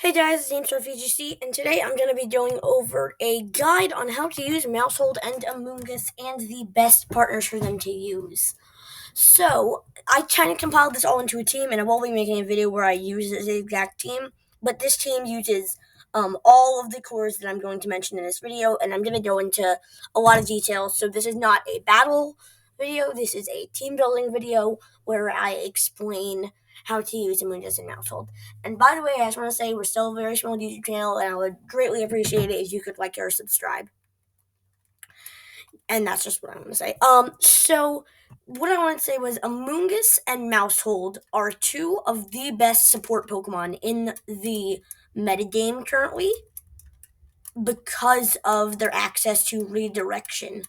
Hey guys, it's James from VGC, and today I'm going to be going over a guide on how to use Maushold and Amoongus and the best partners for them to use. So, I kind of compiled this all into a team, and I won't be making a video where I use the exact team, but this team uses all of the cores that I'm going to mention in this video, and I'm going to go into a lot of details. So, this is not a battle video, this is a team building video where I explain how to use Amoongus and Maushold. And by the way, I just want to say we're still a very small YouTube channel, and I would greatly appreciate it if you could like or subscribe. And that's just what I want to say. So what I want to say was Amoongus and Maushold are two of the best support Pokemon in the metagame currently because of their access to redirection.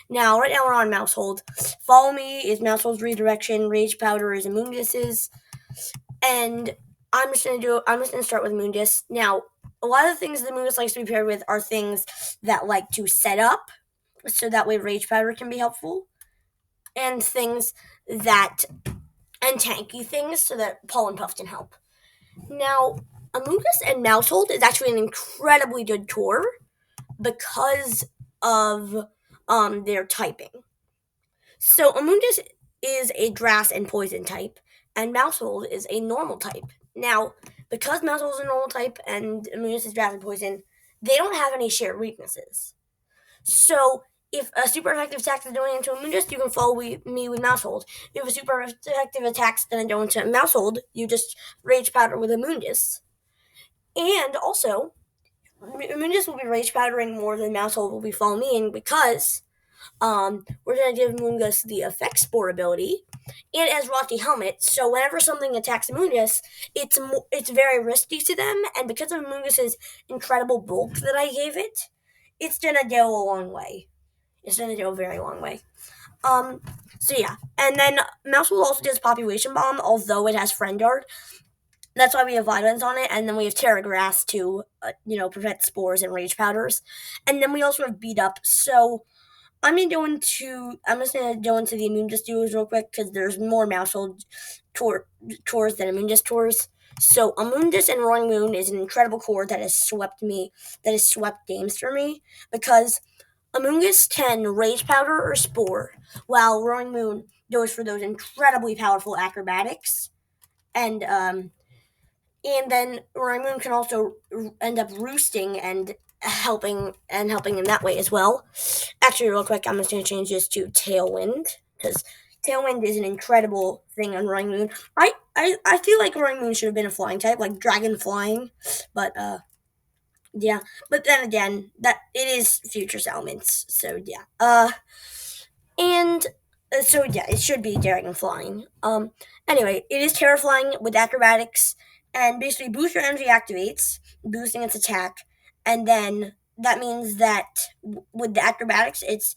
Now, right now we're on Maushold. Follow Me is Maushold's redirection. Rage Powder is Amoongus's. And I'm just gonna start with Amoongus. Now, a lot of the things that Amoongus likes to be paired with are things that like to set up, so that way Rage Powder can be helpful, and things that and tanky things so that Pollen Puff can help. Now, Amoongus and Maushold is actually an incredibly good core because of their typing. So Amoongus is a grass and poison type, and Maushold is a normal type. Now, because Maushold is a normal type and Amoongus is grass and poison, they don't have any shared weaknesses. So if a super effective attack is going into Amoongus, you can follow me with Maushold. If a super effective attack is going to go into Maushold, you just Rage Powder with Amoongus. And also, Amoongus will be Rage Powdering more than Maushold will be Follow Me, and because we're going to give Amoongus the Effect Spore ability, and as Rocky Helmet, so whenever something attacks Amoongus, it's very risky to them, and because of Amoongus's incredible bulk that I gave it, it's going to go a long way. It's going to go a very long way. So yeah, and then Maushold also does Population Bomb, although it has Friend Guard. That's why we have Violence on it, and then we have Tera Grass to, prevent spores and Rage Powders, and then we also have Beat Up. So I'm just gonna go into the Amoongus duos real quick because there's more Maushold tours than Amoongus tours. So Amoongus and Roaring Moon is an incredible core that has swept games for me because Amoongus can Rage Powder or Spore, while Roaring Moon goes for those incredibly powerful Acrobatics, and then Roaring Moon can also end up roosting and helping in that way as well. Actually, real quick, I'm just going to change this to Tailwind because Tailwind is an incredible thing on Roaring Moon. I feel like Roaring Moon should have been a flying type, like Dragon Flying, but yeah. But then again, that it is Future Elements, so yeah. So yeah, it should be Dragon Flying. Anyway, it is Terrifying with Acrobatics, and basically Booster Energy activates, boosting its attack, and then that means that with the Acrobatics, its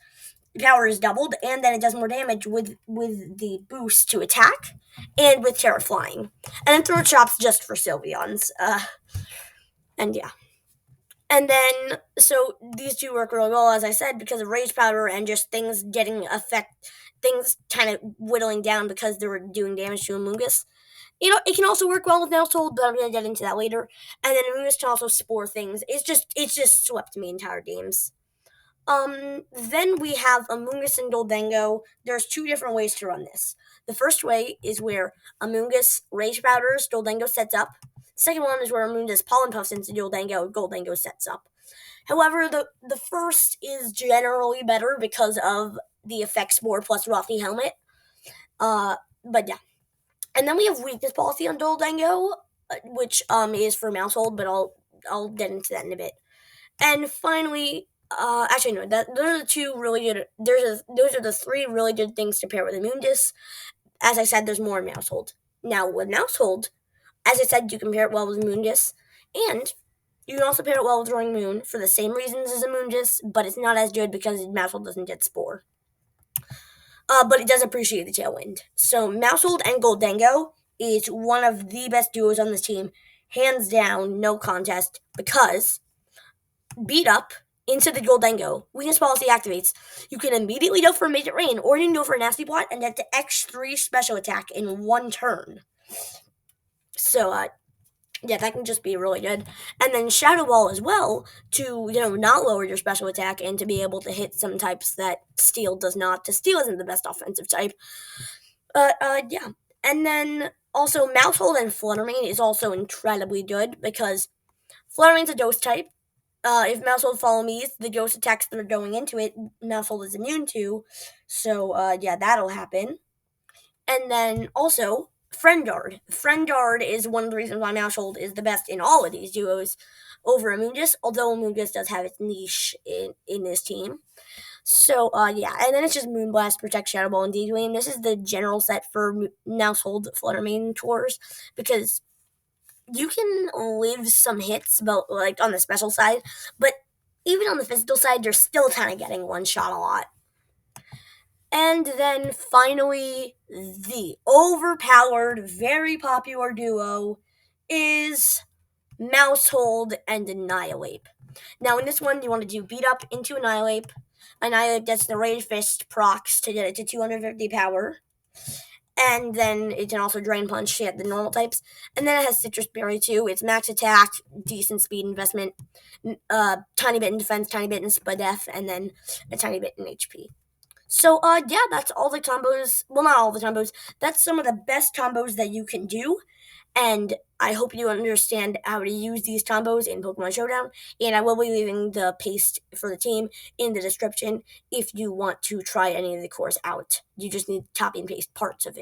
power is doubled, and then it does more damage with the boost to attack, and with Terra Flying, and then Throat Chop's just for Sylveons. And yeah. And then, so these two work really well, as I said, because of Rage Powder and just things kind of whittling down because they were doing damage to Amoongus. It can also work well with Maushold, but I'm gonna get into that later. And then Amoongus can also spore things. It's just swept me entire games. Then we have Amoongus and Gholdengo. There's two different ways to run this. The first way is where Amoongus Rage Powders, Gholdengo sets up. The second one is where Amoongus Pollen Puffs into Gholdengo sets up. However, the first is generally better because of the effect Spore plus Rocky Helmet. But yeah. And then we have Weakness Policy on Gholdengo, which is for Maushold, but I'll get into that in a bit. And finally, actually no, those are the two really good. Those are the three really good things to pair with Amoongus. As I said, there's more in Maushold. Now with Maushold, as I said, you can pair it well with Amoongus, and you can also pair it well with Roaring Moon for the same reasons as Amoongus, but it's not as good because Maushold doesn't get Spore. But it does appreciate the Tailwind. So Maushold and Gholdengo is one of the best duos on this team, hands down, no contest, because Beat Up into the Gholdengo, Weakness Policy activates. You can immediately go for Midget Rain, or you can go for a Nasty Plot and get the X3 special attack in one turn. So, Yeah, that can just be really good. And then Shadow Ball as well to, not lower your special attack and to be able to hit some types that Steel does not. To Steel isn't the best offensive type. Yeah. And then also Maushold and Fluttermane is also incredibly good because Fluttermane's a ghost type. If Maushold follow me, the ghost attacks that are going into it, Maushold is immune to. So, yeah, that'll happen. And then also, Friend Guard. Friend Guard is one of the reasons why Maushold is the best in all of these duos over Amoongus, although Amoongus does have its niche in this team. So, yeah, and then it's just Moonblast, Protect, Shadow Ball, and Detween. This is the general set for Maushold Fluttermane tours because you can live some hits, but like on the special side, but even on the physical side, you're still kind of getting one shot a lot. And then finally, the overpowered, very popular duo is Maushold and Annihalape. Now, in this one, you want to do beat up into Annihalape. Annihalape gets the Rage Fist procs to get it to 250 power. And then it can also Drain Punch at the normal types. And then it has Citrus Berry too. It's max attack, decent speed investment, tiny bit in defense, tiny bit in spud F, and then a tiny bit in HP. So, yeah, that's all the combos. Well, not all the combos. That's some of the best combos that you can do. And I hope you understand how to use these combos in Pokemon Showdown. And I will be leaving the paste for the team in the description if you want to try any of the cores out. You just need to copy and paste parts of it.